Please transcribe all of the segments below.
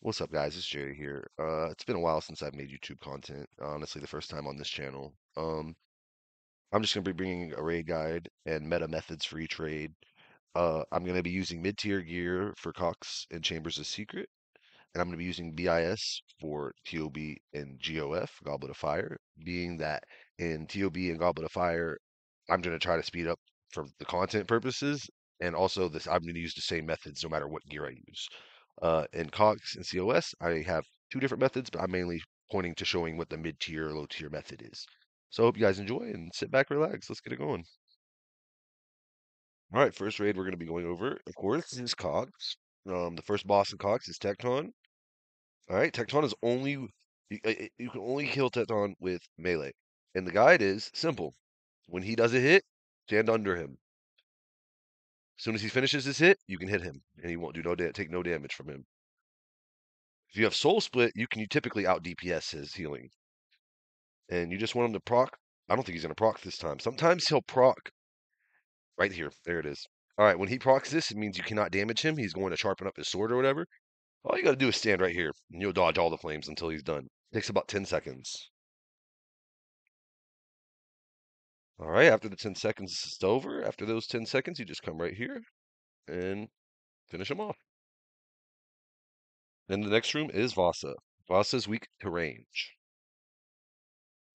What's up, guys? It's Jerry here. It's been a while since I've made YouTube content. Honestly, the first time on this channel. I'm just gonna be bringing a raid guide and meta methods for each raid. I'm gonna be using mid-tier gear for Cox and Chambers of Secret, and I'm gonna be using BIS for TOB and GOF, Goblet of Fire. Being that in TOB and Goblet of Fire, I'm gonna try to speed up for the content purposes, and also this I'm gonna use the same methods no matter what gear I use. In COX and COS, I have two different methods, but I'm mainly pointing to showing what the mid-tier, low-tier method is. So I hope you guys enjoy and sit back, relax. Let's get it going. All right, first raid we're going to be going over, of course, is COX. The first boss in COX is Tecton. All right, Tecton is only you can only kill Tecton with melee, and the guide is simple. When he does a hit, stand under him. As soon as he finishes his hit, you can hit him, and he won't do take no damage from him. If you have Soul Split, you typically out DPS his healing. And you just want him to proc. I don't think he's going to proc this time. Sometimes he'll proc right here. There it is. All right, when he procs this, it means you cannot damage him. He's going to sharpen up his sword or whatever. All you got to do is stand right here, and you'll dodge all the flames until he's done. It takes about 10 seconds. All right, after the 10 seconds is over, after those 10 seconds, you just come right here and finish him off. Then the next room is Vasa. Vasa's weak to range.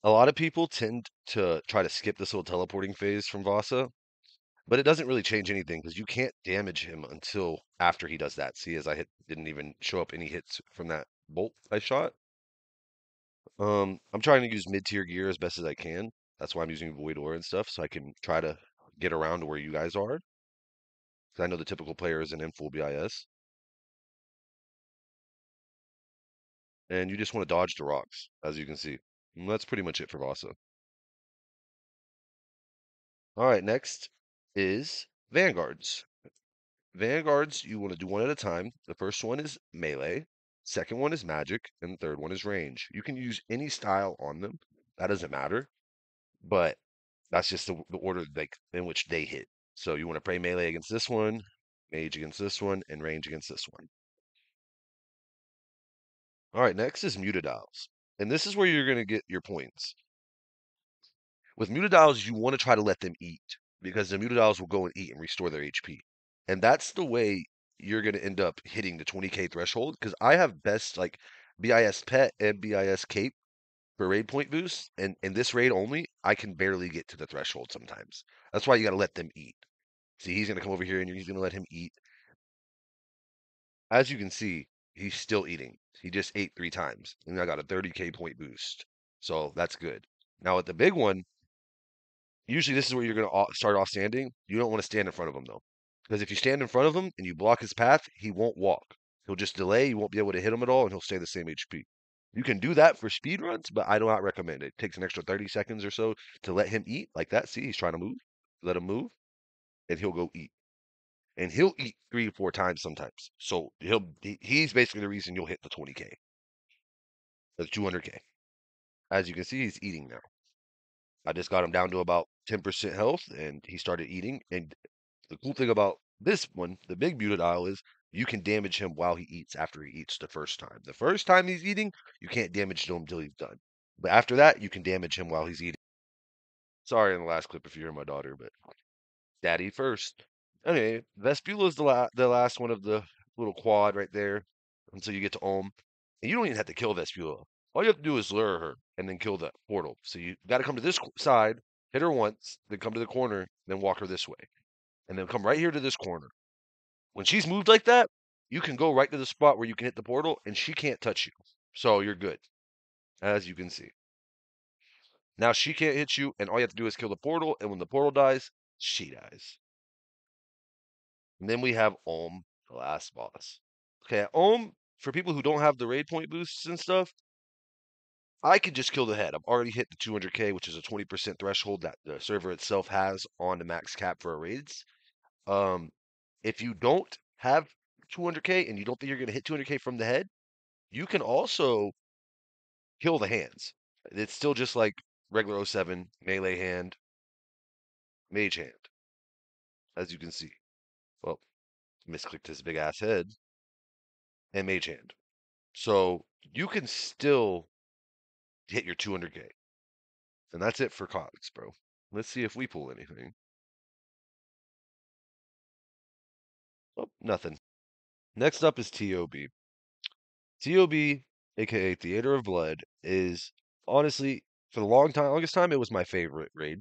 A lot of people tend to try to skip this little teleporting phase from Vasa. But it doesn't really change anything because you can't damage him until after he does that. See, as I didn't even show up any hits from that bolt I shot. I'm trying to use mid-tier gear as best as I can. That's why I'm using Void Aura and stuff, so I can try to get around to where you guys are. Because I know the typical player isn't in full BIS. And you just want to dodge the rocks, as you can see. And that's pretty much it for Vasa. All right, next is Vanguards. Vanguards, you want to do one at a time. The first one is melee, second one is magic, and the third one is range. You can use any style on them. That doesn't matter, but that's just the order in which they hit. So you want to play melee against this one, mage against this one, and range against this one. All right, next is mutadiles. And this is where you're going to get your points. With mutadiles, you want to try to let them eat because the mutadiles will go and eat and restore their HP. And that's the way you're going to end up hitting the 20k threshold because I have best like BIS pet and BIS cape for raid point boost. And in this raid only, I can barely get to the threshold sometimes. That's why you got to let them eat. See, he's going to come over here and he's going to let him eat. As you can see, he's still eating. He just ate 3 times and I got a 30k point boost. So that's good. Now with the big one, usually this is where you're going to start off standing. You don't want to stand in front of him though. Because if you stand in front of him and you block his path, he won't walk. He'll just delay. You won't be able to hit him at all and he'll stay the same HP. You can do that for speed runs, but I do not recommend it. It takes an extra 30 seconds or so to let him eat like that. See, he's trying to move. Let him move and he'll go eat. And he'll eat 3 or 4 times sometimes. So he's basically the reason you'll hit the 20k, the 200k. As you can see, he's eating now. I just got him down to about 10% health and he started eating. And the cool thing about this one, the big Mutadile, is you can damage him while he eats after he eats the first time. The first time he's eating, you can't damage him until he's done. But after that, you can damage him while he's eating. Sorry in the last clip if you hear my daughter, but daddy first. Anyway, Vespula is the last one of the little quad right there until you get to Ohm. And you don't even have to kill Vespula. All you have to do is lure her and then kill the portal. So you got to come to this side, hit her once, then come to the corner, then walk her this way. And then come right here to this corner. When she's moved like that, you can go right to the spot where you can hit the portal and she can't touch you. So you're good, as you can see. Now she can't hit you, and all you have to do is kill the portal, and when the portal dies, she dies. And then we have Ohm, the last boss. Okay, Ohm, for people who don't have the raid point boosts and stuff, I could just kill the head. I've already hit the 200k, which is a 20% threshold that the server itself has on the max cap for raids. Um, if you don't have 200k and you don't think you're going to hit 200k from the head, you can also kill the hands. It's still just like regular '07 melee hand, mage hand, as you can see. Well, misclicked his big ass head and mage hand. So you can still hit your 200K. And that's it for COX, bro. Let's see if we pull anything. Oh, nothing. Next up is TOB. TOB, aka Theater of Blood, is honestly, for the longest time, it was my favorite raid.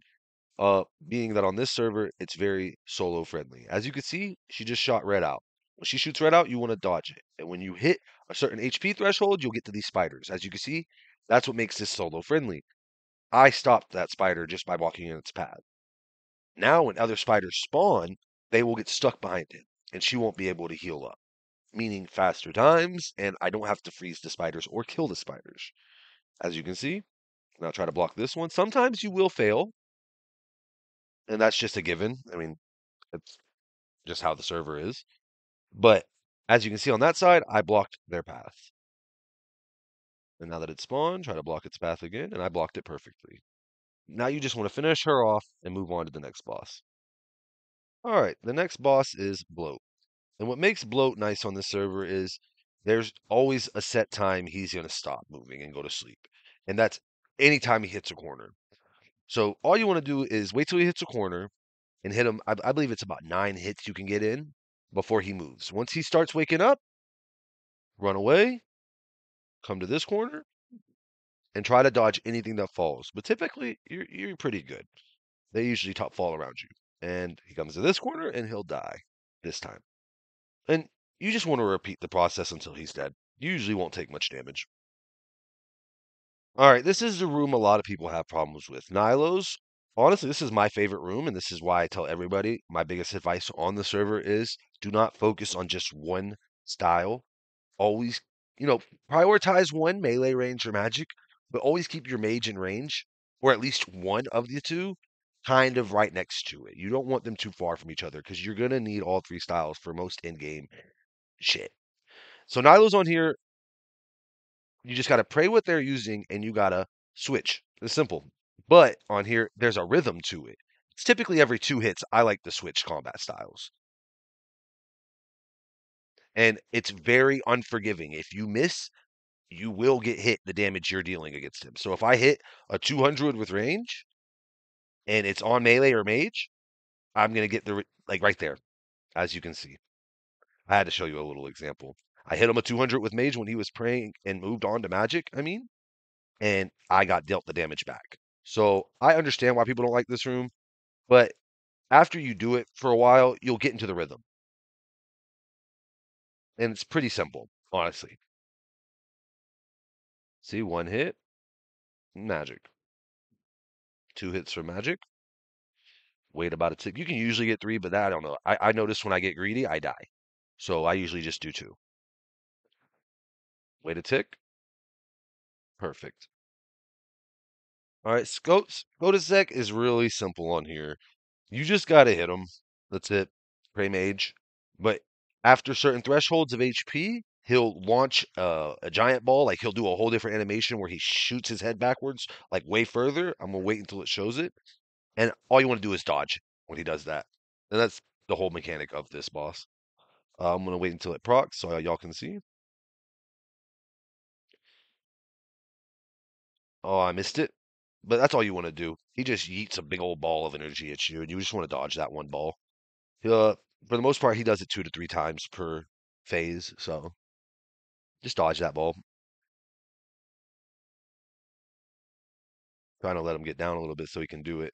Being that on this server, it's very solo friendly. As you can see, she just shot red out. When she shoots red out, you want to dodge it. And when you hit a certain HP threshold, you'll get to these spiders. As you can see, that's what makes this solo friendly. I stopped that spider just by walking in its path. Now, when other spiders spawn, they will get stuck behind it, and she won't be able to heal up, meaning faster times, and I don't have to freeze the spiders or kill the spiders. As you can see, now try to block this one. Sometimes you will fail, and that's just a given. I mean, it's just how the server is. But as you can see on that side, I blocked their path. And now that it's spawned, try to block its path again, and I blocked it perfectly. Now you just want to finish her off and move on to the next boss. All right, the next boss is Bloat. And what makes Bloat nice on this server is there's always a set time he's going to stop moving and go to sleep. And that's anytime he hits a corner. So all you want to do is wait till he hits a corner and hit him. I believe it's about 9 hits you can get in before he moves. Once he starts waking up, run away, come to this corner, and try to dodge anything that falls. But typically, you're pretty good. They usually top fall around you. And he comes to this corner and he'll die this time. And you just want to repeat the process until he's dead. You usually won't take much damage. All right, this is the room a lot of people have problems with. Nilo's, honestly, this is my favorite room, and this is why I tell everybody my biggest advice on the server is do not focus on just one style. Always, prioritize one melee range or magic, but always keep your mage in range, or at least one of the two, kind of right next to it. You don't want them too far from each other because you're gonna need all three styles for most in-game shit. So Nilo's on here. You just gotta pray what they're using, and you gotta switch. It's simple. But on here, there's a rhythm to it. It's typically every 2 hits. I like to switch combat styles. And it's very unforgiving. If you miss, you will get hit the damage you're dealing against him. So if I hit a 200 with range and it's on melee or mage, I'm going to get like right there, as you can see. I had to show you a little example. I hit him a 200 with mage when he was praying and moved on to magic, and I got dealt the damage back. So I understand why people don't like this room, but after you do it for a while, you'll get into the rhythm. And it's pretty simple, honestly. See, 1 hit, magic. 2 hits for magic. Wait about a tick. You can usually get 3, but I don't know. I notice when I get greedy, I die. So I usually just do 2. Wait a tick. Perfect. All right, Scotusek is really simple on here. You just gotta hit him. That's it. Pray mage. But after certain thresholds of HP, he'll launch a giant ball. Like he'll do a whole different animation where he shoots his head backwards, like way further. I'm gonna wait until it shows it. And all you want to do is dodge when he does that. And that's the whole mechanic of this boss. I'm gonna wait until it procs so y'all can see. Oh, I missed it. But that's all you want to do. He just yeets a big old ball of energy at you, and you just want to dodge that one ball. For the most part, he does it 2 to 3 times per phase, so just dodge that ball. Trying to let him get down a little bit so he can do it.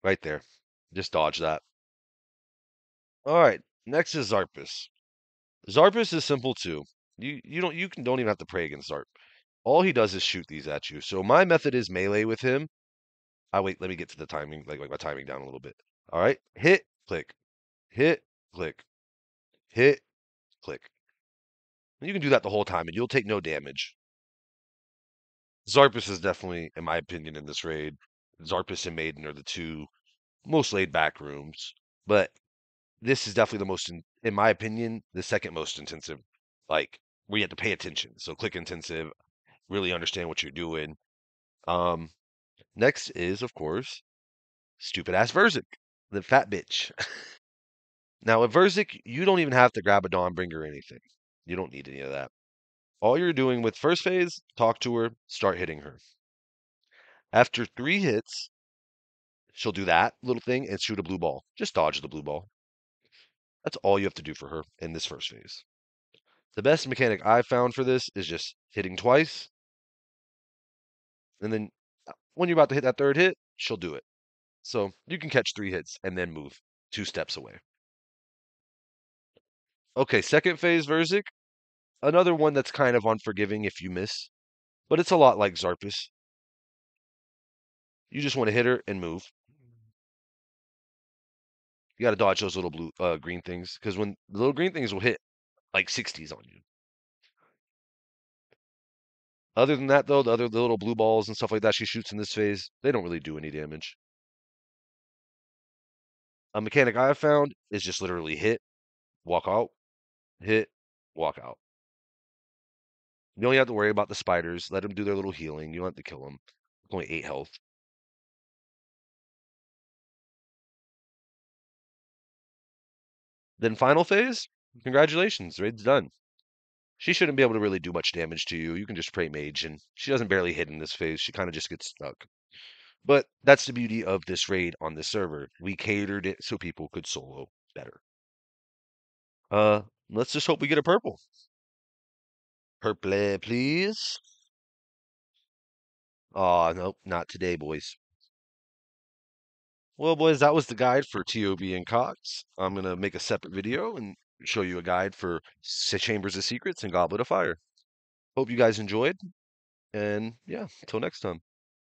Right there. Just dodge that. All right. Next is Zarpus. Zarpus is simple too. You don't even have to pray against Zarp. All he does is shoot these at you. So my method is melee with him. I wait, let me get to the timing, like my timing down a little bit. All right. Hit, click, hit, click, hit, click. And you can do that the whole time and you'll take no damage. Zarpus is definitely, in my opinion, in this raid. Zarpus and Maiden are the two most laid back rooms. But this is definitely the most, in my opinion, the second most intensive, like where you have to pay attention. So click intensive, really understand what you're doing. Um, Next is, of course, stupid ass Verzik, the fat bitch. Now, with Verzik, you don't even have to grab a Dawnbringer or anything. You don't need any of that. All you're doing with first phase, talk to her, start hitting her. After 3 hits, she'll do that little thing and shoot a blue ball. Just dodge the blue ball. That's all you have to do for her in this first phase. The best mechanic I've found for this is just hitting twice, and then when you're about to hit that third hit, she'll do it. So you can catch 3 hits and then move 2 steps away. Okay, second phase Verzik, another one that's kind of unforgiving if you miss, but it's a lot like Zarpus. You just want to hit her and move. You got to dodge those little green things because when the little green things will hit like 60s on you. Other than that, though, the little blue balls and stuff like that she shoots in this phase, they don't really do any damage. A mechanic I have found is just literally hit, walk out, hit, walk out. You only have to worry about the spiders. Let them do their little healing. You don't have to kill them. Only 8 health. Then final phase, congratulations, raid's done. She shouldn't be able to really do much damage to you. You can just pray mage, and she doesn't barely hit in this phase. She kind of just gets stuck. But that's the beauty of this raid on this server. We catered it so people could solo better. Let's just hope we get a purple. Purple, please. Aw, nope, not today, boys. Well, boys, that was the guide for TOB and COX. I'm gonna make a separate video and show you a guide for Chambers of Secrets and Goblet of Fire. Hope you guys enjoyed, and yeah, until next time.